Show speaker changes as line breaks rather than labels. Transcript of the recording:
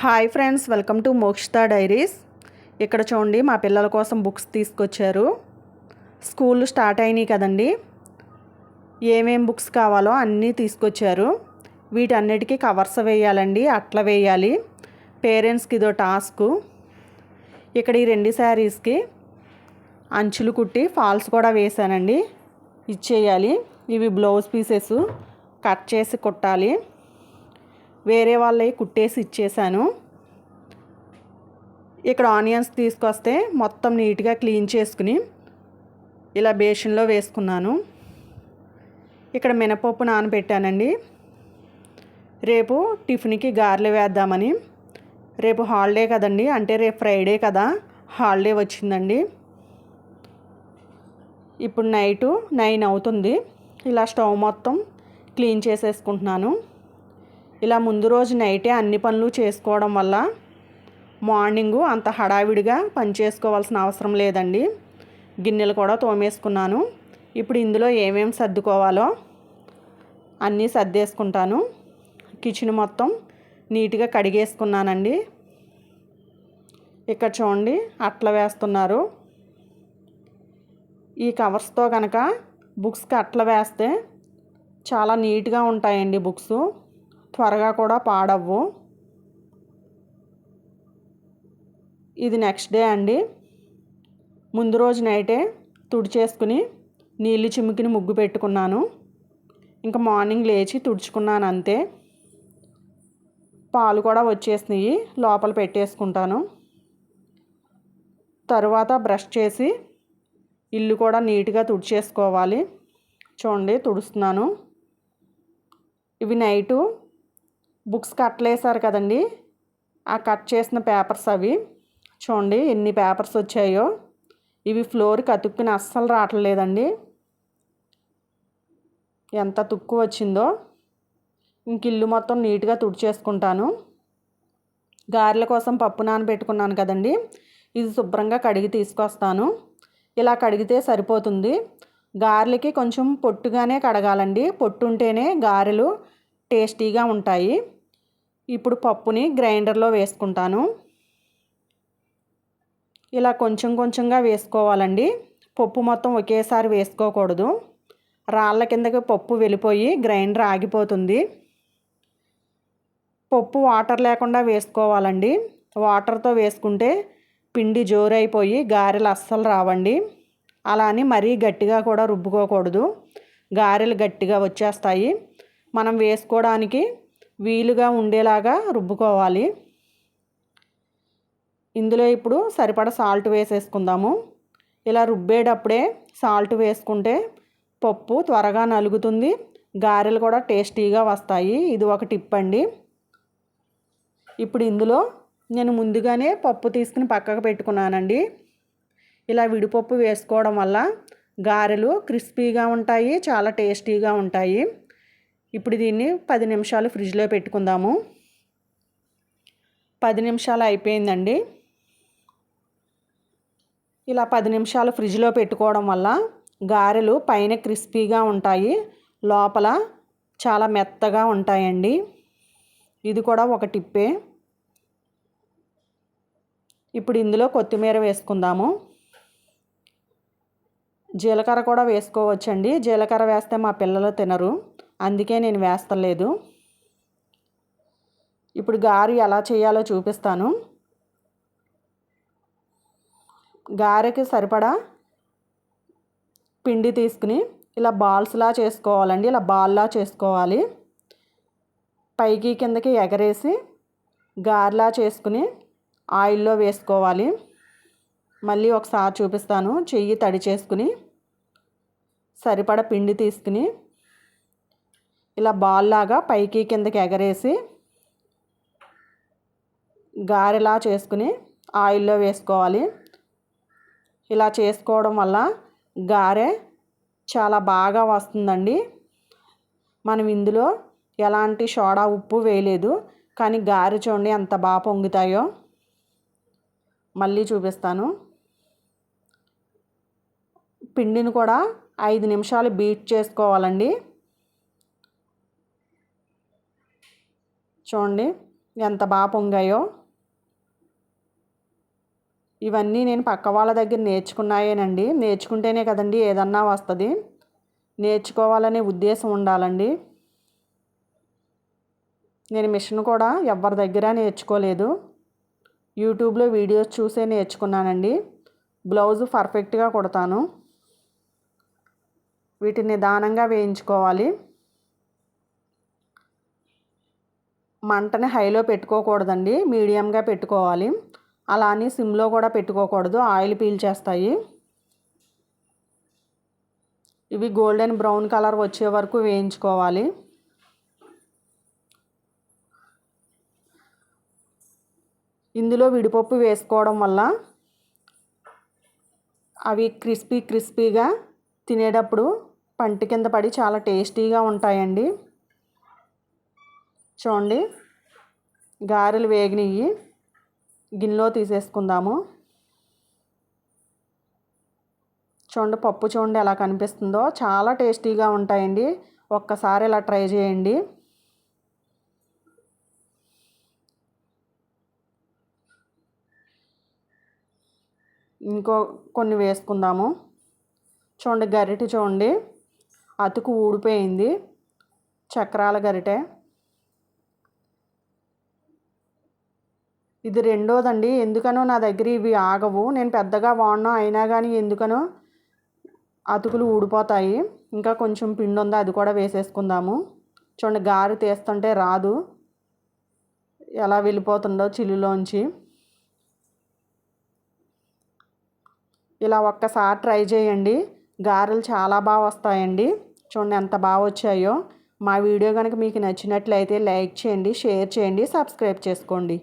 Hi friends, welcome to Mokshita diaries. ఇక్కడ చూడండి, మా పిల్లల కోసం బుక్స్ తీసుకొచ్చారు. స్కూల్ స్టార్ట్ అయినాయి కదండి, ఏమేం బుక్స్ కావాలో అన్నీ తీసుకొచ్చారు. వీటన్నిటికీ కవర్స్ వేయాలండి, అట్లా వేయాలి. పేరెంట్స్కి ఇదో టాస్క్. ఇక్కడ ఈ 2 శారీస్కి అంచులు కుట్టి ఫాల్స్ కూడా వేసానండి, ఇచ్చేయాలి. ఇవి బ్లౌజ్ పీసెస్ కట్ చేసి కుట్టాలి. వేరే వాళ్ళవి కుట్టేసి ఇచ్చేసాను. ఇక్కడ ఆనియన్స్ తీసుకొస్తే మొత్తం నీట్గా క్లీన్ చేసుకుని ఇలా బేషన్లో వేసుకున్నాను. ఇక్కడ మినపప్పు నానబెట్టానండి, రేపు టిఫిన్కి గారెలు వేద్దామని. రేపు హాలిడే కదండి, అంటే రేపు ఫ్రైడే కదా, హాలిడే వచ్చిందండి. ఇప్పుడు నైటు 9 అవుతుంది. ఇలా స్టవ్ మొత్తం క్లీన్ చేసేసుకుంటున్నాను. ఇలా ముందు రోజు నైటే అన్ని పనులు చేసుకోవడం వల్ల మార్నింగు అంత హడావిడిగా పని చేసుకోవాల్సిన అవసరం లేదండి. గిన్నెలు కూడా తోమేసుకున్నాను. ఇప్పుడు ఇందులో ఏమేమి సర్దుకోవాలో అన్నీ సర్దేసుకుంటాను. కిచెన్ మొత్తం నీట్గా కడిగేసుకున్నానండి. ఇక్కడ చూడండి, అట్ల వేస్తున్నారు. ఈ కవర్స్తో కనుక బుక్స్కి అట్ల వేస్తే చాలా నీట్గా ఉంటాయండి. బుక్స్ త్వరగా కూడా పాడవ్వు. ఇది నెక్స్ట్ డే అండి. ముందు రోజు నైటే తుడిచేసుకుని నీళ్ళు చిమ్ముకుని ముగ్గు పెట్టుకున్నాను. ఇంకా మార్నింగ్ లేచి తుడుచుకున్నాను అంతే. పాలు కూడా వచ్చేసినాయి, లోపల పెట్టేసుకుంటాను. తరువాత బ్రష్ చేసి ఇల్లు కూడా నీట్గా తుడిచేసుకోవాలి. చూడండి, తుడుస్తున్నాను. ఇవి నైటు బుక్స్ కట్టలేసారు కదండి, ఆ కట్ చేసిన పేపర్స్ అవి. చూడండి ఎన్ని పేపర్స్ వచ్చాయో. ఇవి ఫ్లోర్కి అతుక్కుని అస్సలు రావట్లేదండి, ఎంత తుక్కు వచ్చిందో. ఇంక ఇల్లు మొత్తం నీట్గా తుడిచేసుకుంటాను. గారెల కోసం పప్పు నానబెట్టుకున్నాను కదండి, ఇది శుభ్రంగా కడిగి తీసుకొస్తాను. ఇలా కడిగితే సరిపోతుంది. గారెలకి కొంచెం పొట్టుగానే కడగాలండి, పొట్టు ఉంటేనే గారెలు టేస్టీగా ఉంటాయి. ఇప్పుడు పప్పుని గ్రైండర్లో వేసుకుంటాను. ఇలా కొంచెం కొంచెంగా వేసుకోవాలండి, పప్పు మొత్తం ఒకేసారి వేసుకోకూడదు. రాళ్ళ కిందకి పప్పు వెళ్ళిపోయి గ్రైండర్ ఆగిపోతుంది. పప్పు వాటర్ లేకుండా వేసుకోవాలండి. వాటర్తో వేసుకుంటే పిండి జోరైపోయి గారెలు అస్సలు రావండి. అలా అని మరీ గట్టిగా కూడా రుబ్బుకోకూడదు, గారెలు గట్టిగా వచ్చేస్తాయి. మనం వేసుకోవడానికి వీలుగా ఉండేలాగా రుబ్బుకోవాలి. ఇందులో ఇప్పుడు సరిపడా సాల్ట్ వేసేసుకుందాము. ఇలా రుబ్బేటప్పుడే సాల్ట్ వేసుకుంటే పప్పు త్వరగా నలుగుతుంది, గారెలు కూడా టేస్టీగా వస్తాయి. ఇది ఒక టిప్ అండి. ఇప్పుడు ఇందులో నేను ముందుగానే పప్పు తీసుకుని పక్కకు పెట్టుకున్నానండి. ఇలా విడిపప్పు వేసుకోవడం వల్ల గారెలు క్రిస్పీగా ఉంటాయి, చాలా టేస్టీగా ఉంటాయి. ఇప్పుడు దీన్ని 10 నిమిషాలు ఫ్రిడ్జ్లో పెట్టుకుందాము. 10 నిమిషాలు అయిపోయిందండి. ఇలా 10 నిమిషాలు ఫ్రిడ్జ్లో పెట్టుకోవడం వల్ల గారెలు పైన క్రిస్పీగా ఉంటాయి, లోపల చాలా మెత్తగా ఉంటాయండి. ఇది కూడా ఒక టిప్పే. ఇప్పుడు ఇందులో కొత్తిమీర వేసుకుందాము. జీలకర్ర కూడా వేసుకోవచ్చండి. జీలకర్ర వేస్తే మా పిల్లలు తినరు, అందుకే నేను వేస్తలేదు. ఇప్పుడు గారె ఎలా చేయాలో చూపిస్తాను. గారెకి సరిపడా పిండి తీసుకుని ఇలా బాల్స్లా చేసుకోవాలండి. ఇలా బాల్లా చేసుకోవాలి. పైకి కిందకి ఎగరేసి గారెలా చేసుకుని ఆయిల్లో వేసుకోవాలి. మళ్ళీ ఒకసారి చూపిస్తాను. చెయ్యి తడి చేసుకుని సరిపడా పిండి తీసుకుని ఇలా బాల్ లాగా పైకి కిందకి ఎగరేసి గారెలా చేసుకుని ఆయిల్లో వేసుకోవాలి. ఇలా చేసుకోవడం వల్ల గారె చాలా బాగా వస్తుందండి. మనం ఇందులో ఎలాంటి సోడా ఉప్పు వేయలేదు, కానీ గారె చూడండి ఎంత బాగా పొంగుతాయో. మళ్ళీ చూపిస్తాను. పిండిని కూడా 5 నిమిషాలు బీట్ చేసుకోవాలండి. చూడండి, ఎంత బాగా పొంగాయో. ఇవన్నీ నేను పక్క వాళ్ళ దగ్గర నేర్చుకున్నాయేనండి. నేర్చుకుంటేనే కదండి ఏదన్నా వస్తుంది. నేర్చుకోవాలనే ఉద్దేశం ఉండాలండి. నేను మిషన్ కూడా ఎవరి దగ్గర నేర్చుకోలేదు. యూట్యూబ్లో వీడియోస్ చూసే నేర్చుకున్నానండి. బ్లౌజు పర్ఫెక్ట్గా కుడతాను. వీటిని నిదానంగా వేయించుకోవాలి. మంటని హైలో పెట్టుకోకూడదండి, మీడియంగా పెట్టుకోవాలి. అలా అని సిమ్లో కూడా పెట్టుకోకూడదు, ఆయిల్ పీల్చేస్తాయి. ఇవి గోల్డెన్ బ్రౌన్ కలర్ వచ్చే వరకు వేయించుకోవాలి. ఇందులో విడిపప్పు వేసుకోవడం వల్ల అవి క్రిస్పీగా తినేటప్పుడు పంటి కింద పడి చాలా టేస్టీగా ఉంటాయండి. చూడండి, గారెలు వేగినవి గిన్నెలో తీసేసుకుందాము. చూడండి, పప్పు చూడండి ఎలా కనిపిస్తుందో. చాలా టేస్టీగా ఉంటాయండి. ఒక్కసారి ఇలా ట్రై చేయండి. ఇంకో కొన్ని వేసుకుందాము. చూడండి, గరిటె చూడండి అతుకు ఊడిపోయింది. చక్రాల గరిటె ఇది రెండోదండి. ఎందుకనో నా దగ్గర ఇవి ఆగవు. నేను పెద్దగా వాడినా అయినా కానీ ఎందుకనో అతుకులు ఊడిపోతాయి. ఇంకా కొంచెం పిండి ఉంది, అది కూడా వేసేసుకుందాము. చూడండి, గారె తీస్తుంటే రాదు, ఎలా వెళ్ళిపోతుందో చిల్లులోంచి. ఇలా ఒక్కసారి ట్రై చేయండి. గారెలు చాలా బాగా వస్తాయండి. చూడండి ఎంత బాగా వచ్చాయో. మా వీడియో కనుక మీకు నచ్చినట్లయితే లైక్ చేయండి, షేర్ చేయండి, సబ్స్క్రైబ్ చేసుకోండి.